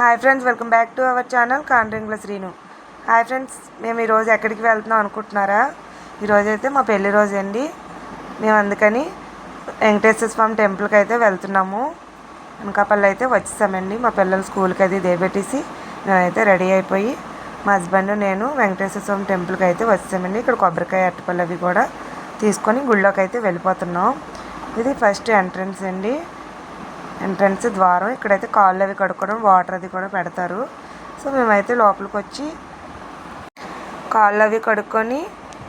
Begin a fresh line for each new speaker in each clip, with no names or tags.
Hi friends, welcome back to our channel కాండ్రింగ్ల Srinu. Hi friends, మేము ఈరోజు ఎక్కడికి వెళ్తున్నాం అనుకుంటున్నారా? ఈరోజు అయితే మా పెళ్లి రోజు అండి. మేము అందుకని వెంకటేశ్వర స్వామి టెంపుల్కి అయితే వెళ్తున్నాము. అనకాపల్లి అయితే వచ్చేసామండి. మా పిల్లలు స్కూల్కి అది దేబెట్టేసి మేమైతే రెడీ అయిపోయి మా హస్బెండ్ నేను వెంకటేశ్వర స్వామి టెంపుల్కి అయితే వచ్చేసామండి. ఇక్కడ కొబ్బరికాయ అరటిపళ్ళు అవి కూడా తీసుకొని గుళ్ళోకి అయితే వెళ్ళిపోతున్నాం. ఇది ఫస్ట్ ఎంట్రన్స్ అండి, ఎంట్రన్స్ ద్వారం. ఇక్కడైతే కాళ్ళు అవి కడుక్కోవడం, వాటర్ అది కూడా పెడతారు. సో మేమైతే లోపలికి వచ్చి కాళ్ళు అవి కడుక్కొని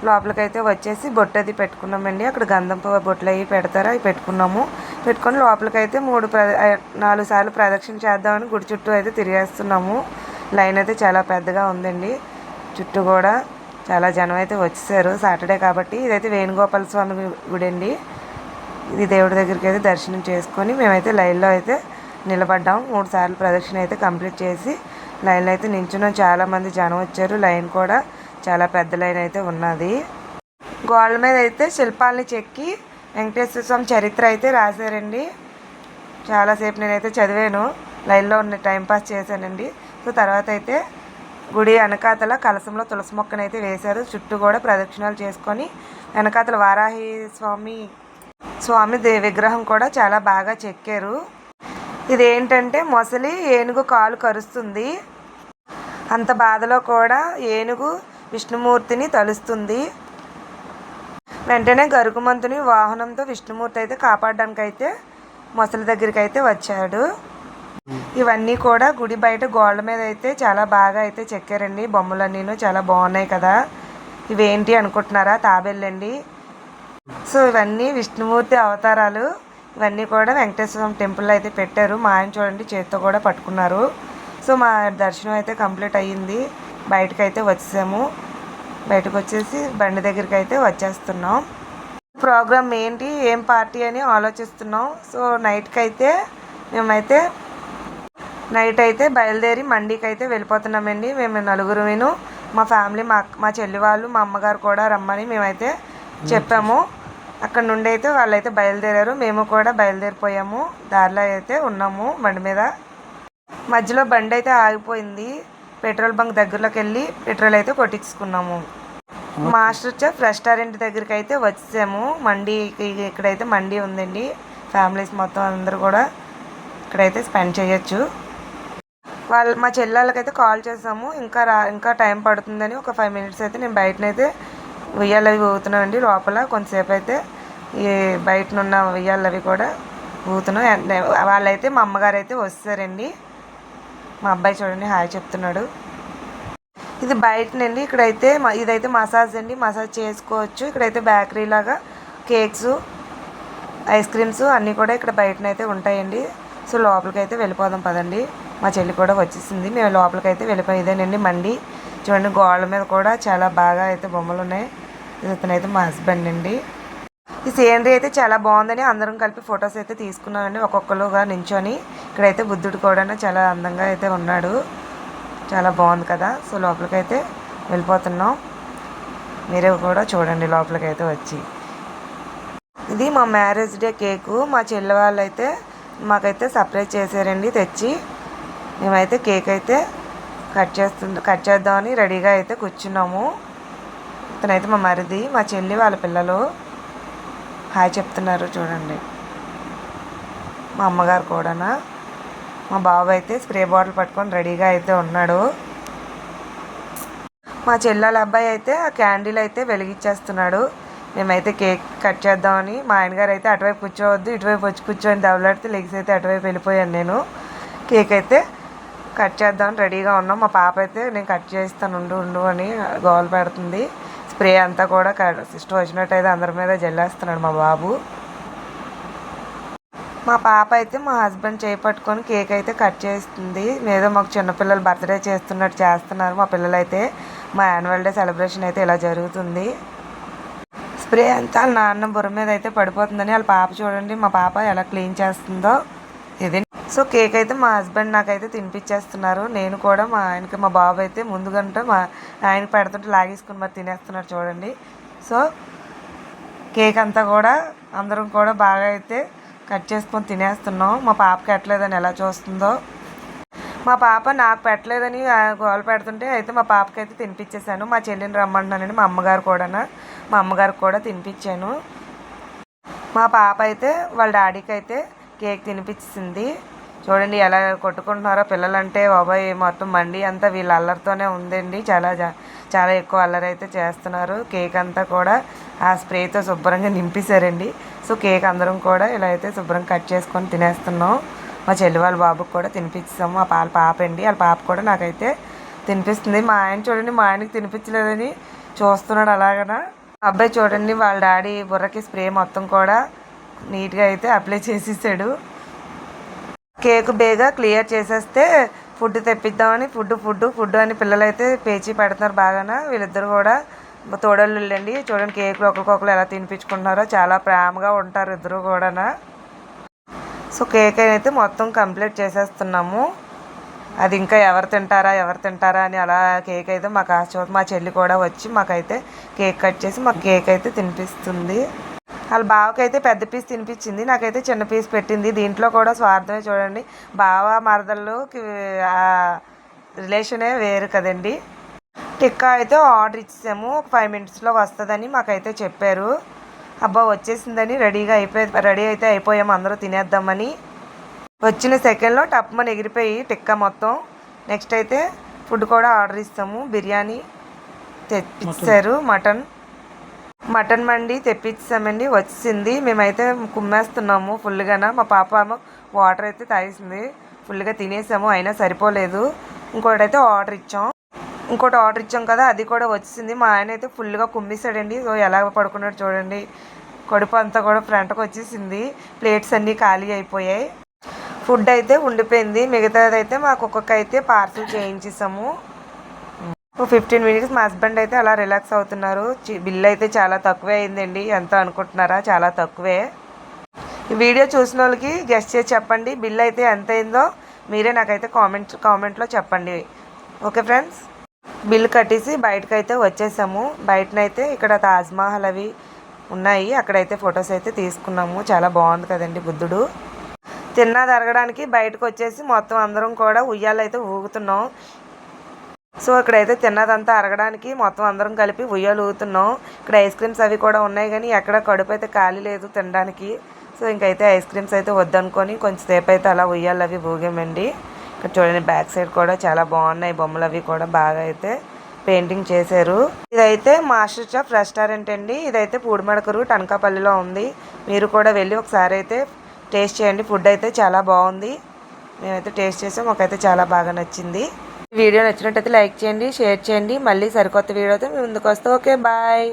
లోపలికైతే వచ్చేసి బొట్టు అది పెట్టుకున్నామండి. అక్కడ గంధం బొట్లు అవి పెడతారు, అవి పెట్టుకొని లోపలికైతే 4 సార్లు ప్రదక్షిణ చేద్దామని గుడి చుట్టూ అయితే తిరిగేస్తున్నాము. లైన్ అయితే చాలా పెద్దగా ఉందండి. చుట్టూ కూడా చాలా జనం అయితే వచ్చేసారు, సాటర్డే కాబట్టి. ఇదైతే వేణుగోపాల స్వామి గుడి అండి. ఇది దేవుడి దగ్గరికి అయితే దర్శనం చేసుకొని మేమైతే లైన్లో అయితే నిలబడ్డాం. 3 సార్లు ప్రదక్షిణ అయితే కంప్లీట్ చేసి లైన్లో అయితే నించున్నాం. చాలామంది జనం వచ్చారు. లైన్ కూడా చాలా పెద్ద లైన్ అయితే ఉన్నది. గోడల మీద అయితే శిల్పాలని చెక్కి వెంకటేశ్వర స్వామి చరిత్ర అయితే రాశారండి. చాలాసేపు నేనైతే చదివాను, లైన్లో ఉన్న టైంపాస్ చేశానండి. సో తర్వాత అయితే గుడి వెనకాతల కలశంలో తులసి మొక్కనైతే వేశారు. చుట్టూ కూడా ప్రదక్షిణాలు చేసుకొని వెనకాతల వారాహి స్వామి విగ్రహం కూడా చాలా బాగా చెక్కారు. ఇదేంటంటే మొసలి ఏనుగు కాలు కరుస్తుంది. అంత బాధలో కూడా ఏనుగు విష్ణుమూర్తిని తలుస్తుంది. వెంటనే గరుగుమంతుని వాహనంతో విష్ణుమూర్తి అయితే కాపాడడానికి అయితే మొసలి దగ్గరికి అయితే వచ్చాడు. ఇవన్నీ కూడా గుడి బయట గోడల మీద అయితే చాలా బాగా అయితే చెక్కారండి. బొమ్మలన్నీను చాలా బాగున్నాయి కదా. ఇవేంటి అనుకుంటున్నారా? తాబేళ్ళండి. సో ఇవన్నీ విష్ణుమూర్తి అవతారాలు. ఇవన్నీ కూడా వెంకటేశ్వర స్వామి టెంపుల్లో అయితే పెట్టారు. మా ఆయన చూడండి చేతితో కూడా పట్టుకున్నారు. సో మా దర్శనం అయితే కంప్లీట్ అయ్యింది. బయటకు అయితే వచ్చేసాము. బయటకు వచ్చేసి బండి దగ్గరికి అయితే వచ్చేస్తున్నాం. ప్రోగ్రామ్ ఏంటి, ఏం పార్టీ అని ఆలోచిస్తున్నాం. సో మేమైతే నైట్ అయితే బయలుదేరి మండీకి అయితే వెళ్ళిపోతున్నామండి. మేము 4 మా ఫ్యామిలీ, మా చెల్లి వాళ్ళు, మా అమ్మగారు కూడా రమ్మని మేమైతే చెప్పాము. అక్కడ నుండి అయితే వాళ్ళైతే బయలుదేరారు. మేము కూడా బయలుదేరిపోయాము. దారిలో అయితే ఉన్నాము బండి మీద. మధ్యలో బండి అయితే ఆగిపోయింది. పెట్రోల్ బంక్ దగ్గరలోకి వెళ్ళి పెట్రోల్ అయితే కొట్టించుకున్నాము. మాస్టర్ చెఫ్ రెస్టారెంట్ దగ్గరికి అయితే వచ్చాము. ఇక్కడైతే మండీ ఉందండి. ఫ్యామిలీస్ మొత్తం అందరూ కూడా ఇక్కడైతే స్పెండ్ చేయొచ్చు. మా చెల్లెళ్ళకైతే కాల్ చేసాము. ఇంకా టైం పడుతుందని ఒక 5 minutes అయితే నేను బయటనైతే ఉయ్యాలు అవి ఊగుతున్నామండి. లోపల కొంతసేపు అయితే ఈ బయటనున్న ఉయ్యాలు అవి కూడా ఊగుతున్నాం. వాళ్ళైతే మా అమ్మగారు అయితే వస్తారండి. మా అబ్బాయి చూడండి హాయ్ చెప్తున్నాడు. ఇది బయటనండి. ఇదైతే మసాజ్ అండి, మసాజ్ చేసుకోవచ్చు. ఇక్కడైతే బేకరీ లాగా కేక్స్, ఐస్ క్రీమ్స్ అన్నీ కూడా ఇక్కడ బయటనైతే ఉంటాయండి. సో లోపలికైతే వెళ్ళిపోదాం పదండి. మా చెల్లి కూడా వచ్చేసింది. మేము లోపలికైతే వెళ్ళిపోయి ఇదేనండి మండి. చూడండి గోడల మీద కూడా చాలా బాగా అయితే బొమ్మలు ఉన్నాయి. ఇతనైతే మా హస్బెండ్ అండి. ఈ సీనరీ అయితే చాలా బాగుందని అందరం కలిపి ఫొటోస్ అయితే తీసుకున్నామండి, ఒక్కొక్కరుగా నించొని. ఇక్కడైతే బుద్ధుడు కూడా చాలా అందంగా అయితే ఉన్నాడు. చాలా బాగుంది కదా. సో లోపలికైతే వెళ్ళిపోతున్నాం. మీరు కూడా చూడండి లోపలికైతే వచ్చి. ఇది మా మ్యారేజ్ డే కేకు. మా చెల్లి వాళ్ళు అయితే మాకైతే సర్ప్రైజ్ చేశారండి తెచ్చి. మేమైతే కేక్ అయితే కట్ చేద్దామని రెడీగా అయితే కూర్చున్నాము. ఇతనైతే మా మరిది, మా చెల్లి వాళ్ళ పిల్లలు హాయ్ చెప్తున్నారు చూడండి. మా అమ్మగారు కూడానా. మా బాబు అయితే స్ప్రే బాటిల్ పట్టుకొని రెడీగా అయితే ఉన్నాడు. మా చెల్లెల అబ్బాయి అయితే ఆ క్యాండిల్ అయితే వెలిగించేస్తున్నాడు. మేమైతే కేక్ కట్ చేద్దామని, మా ఆయనగారు అయితే అటువైపు కూర్చోవద్దు ఇటువైపు వచ్చి కూర్చొని దవలాడితే లెగ్స్ అయితే అటువైపు వెళ్ళిపోయాను నేను. కేక్ అయితే కట్ చేద్దామని రెడీగా ఉన్నాం. మా పాప అయితే నేను కట్ చేస్తాను ఉండు అని గోల పెడుతుంది. స్ప్రే అంతా కూడా ఇష్టం వచ్చినట్టు అయితే అందరి మీద జల్లేస్తున్నాడు మా బాబు. మా పాప అయితే మా హస్బెండ్ చేయి పట్టుకొని కేక్ అయితే కట్ చేస్తుంది. ఏదో మాకు చిన్నపిల్లలు బర్త్డే చేస్తున్నట్టు చేస్తున్నారు మా పిల్లలైతే. మా యాన్యువల్ డే సెలబ్రేషన్ అయితే ఇలా జరుగుతుంది. స్ప్రే అంతా వాళ్ళ నాన్న బుర్ర మీద అయితే పడిపోతుందని వాళ్ళ పాప చూడండి మా పాప ఎలా క్లీన్ చేస్తుందో. ఇది సో కేక్ అయితే మా హస్బెండ్ నాకైతే తినిపించేస్తున్నారు. నేను కూడా మా బాబు అయితే ముందుగంటే మా ఆయనకి పెడుతుంటే లాగేసుకుని మరి తినేస్తున్నారు చూడండి. సో కేక్ అంతా కూడా అందరం కూడా బాగా అయితే కట్ చేసుకొని తినేస్తున్నాం. మా పాపకి ఎట్లేదని ఎలా చూస్తుందో. మా పాప నాకు పెట్టలేదని గోల పెడుతుంటే అయితే మా పాపకైతే తినిపించేశాను. మా చెల్లిని రమ్మంటున్నానండి, మా అమ్మగారికి కూడా తినిపించాను. మా పాప అయితే వాళ్ళ డాడీకి అయితే కేక్ తినిపించింది. చూడండి ఎలా కొట్టుకుంటున్నారో పిల్లలంటే. బాబాయ్ మొత్తం మండి అంతా వీళ్ళ అల్లరితోనే ఉందండి. చాలా ఎక్కువ అల్లరి అయితే చేస్తున్నారు. కేక్ అంతా కూడా ఆ స్ప్రేతో శుభ్రంగా నింపేశారండి. సో కేక్ అందరం కూడా ఇలా అయితే శుభ్రం కట్ చేసుకొని తినేస్తున్నాం. మా చెల్లి వాళ్ళ బాబుకి కూడా తినిపిస్తాము. వాళ్ళ పాప అండి, వాళ్ళ పాప కూడా నాకైతే తినిపిస్తుంది. మా ఆయన చూడండి, మా ఆయనకి తినిపించలేదని చూస్తున్నాడు అలాగనా. అబ్బాయి చూడండి, వాళ్ళ డాడీ బుర్రకి స్ప్రే మొత్తం కూడా నీట్గా అయితే అప్లై చేసేసాడు. కేక్ బేగా క్లియర్ చేసేస్తే ఫుడ్ తెప్పిద్దామని ఫుడ్ అని పిల్లలైతే పేచీ పెడుతున్నారు బాగాన. వీళ్ళిద్దరు కూడా తోడళ్ళు అండి. చూడండి కేకులు ఒకరికొకరు ఎలా తినిపించుకుంటున్నారో. చాలా ప్రేమగా ఉంటారు ఇద్దరు కూడా. సో కేక్ అయితే మొత్తం కంప్లీట్ చేసేస్తున్నాము. అది ఇంకా ఎవరు తింటారా అని అలా కేక్ అయితే మాకు మా చెల్లి కూడా వచ్చి మాకైతే కేక్ కట్ చేసి మాకు కేక్ అయితే తినిపిస్తుంది. వాళ్ళ బావకైతే పెద్ద పీస్ తినిపించింది, నాకైతే చిన్న పీస్ పెట్టింది. దీంట్లో కూడా స్వార్థమే చూడండి. బావ మరదళ్ళకి రిలేషనే వేరు కదండి. టిక్కా అయితే ఆర్డర్ ఇచ్చేసాము. ఒక 5 minutesలో వస్తుందని మాకైతే చెప్పారు. అబ్బా వచ్చేసిందని రెడీ అయితే అయిపోయాము అందరూ తినేద్దామని. వచ్చిన సెకండ్లో టప్మని ఎగిరిపోయి టిక్కా మొత్తం. నెక్స్ట్ అయితే ఫుడ్ కూడా ఆర్డర్ ఇస్తాము. బిర్యానీ తెప్పించారు, మటన్ మండి తెప్పించామండి. వచ్చింది. మేమైతే కుమ్మేస్తున్నాము ఫుల్గాన. మా పాప వాటర్ అయితే తాగేసింది. ఫుల్గా తినేసాము, అయినా సరిపోలేదు. ఇంకోటి ఆర్డర్ ఇచ్చాం కదా, అది కూడా వచ్చింది. మా ఆయన అయితే ఫుల్గా కుమ్మేశాడండి. సో ఎలా పడుకున్నాడు చూడండి. కడుపు అంతా కూడా ఫ్రంట్కి వచ్చేసింది. ప్లేట్స్ అన్నీ ఖాళీ అయిపోయాయి. ఫుడ్ అయితే ఉండిపోయింది. మిగతాదైతే మా కుక్కకి అయితే పార్సల్ చేయించేసాము. 15 minutes మా హస్బెండ్ అయితే అలా రిలాక్స్ అవుతున్నారు. బిల్ అయితే చాలా తక్కువే అయిందండి. ఎంత అనుకుంటున్నారా, చాలా తక్కువే. ఈ వీడియో చూసిన వాళ్ళకి గెస్ట్ చేసి చెప్పండి బిల్ అయితే ఎంత అయిందో. మీరే నాకైతే కామెంట్లో చెప్పండి. ఓకే ఫ్రెండ్స్, బిల్ కట్టేసి బయటకైతే వచ్చేసాము. బయటనైతే ఇక్కడ తాజ్మహల్ అవి ఉన్నాయి, అక్కడైతే ఫొటోస్ అయితే తీసుకున్నాము. చాలా బాగుంది కదండి బుద్ధుడు. తిన్నది అరగడానికి బయటకు వచ్చేసి మొత్తం అందరం కూడా ఉయ్యాలైతే ఊగుతున్నాం. సో ఇక్కడైతే తిన్నదంతా అరగడానికి మొత్తం అందరం కలిపి ఉయ్యాలు ఊగుతున్నాం. ఇక్కడ ఐస్ క్రీమ్స్ అవి కూడా ఉన్నాయి, కానీ ఎక్కడ కడుపు అయితే ఖాళీ లేదు తినడానికి. సో ఇంకైతే ఐస్ క్రీమ్స్ అయితే వద్దనుకొని కొంచెంసేపు అయితే అలా ఉయ్యాలు అవి ఊగామండి. ఇక్కడ చూడండి బ్యాక్ సైడ్ కూడా చాలా బాగున్నాయి. బొమ్మలు అవి కూడా బాగా అయితే పెయింటింగ్ చేశారు. ఇదైతే మాస్టర్ చెఫ్ రెస్టారెంట్ అండి. ఇదైతే పూడిమడకరు టనకాపల్లిలో ఉంది. మీరు కూడా వెళ్ళి ఒకసారి అయితే టేస్ట్ చేయండి. ఫుడ్ అయితే చాలా బాగుంది. మేమైతే టేస్ట్ చేసాం, మాకైతే చాలా బాగా నచ్చింది. వీడియో నచ్చినట్టయితే లైక్ చేయండి, షేర్ చేయండి. మళ్ళీ సరికొత్త వీడియోతో మీ ముందుకు వస్తాం. Okay bye.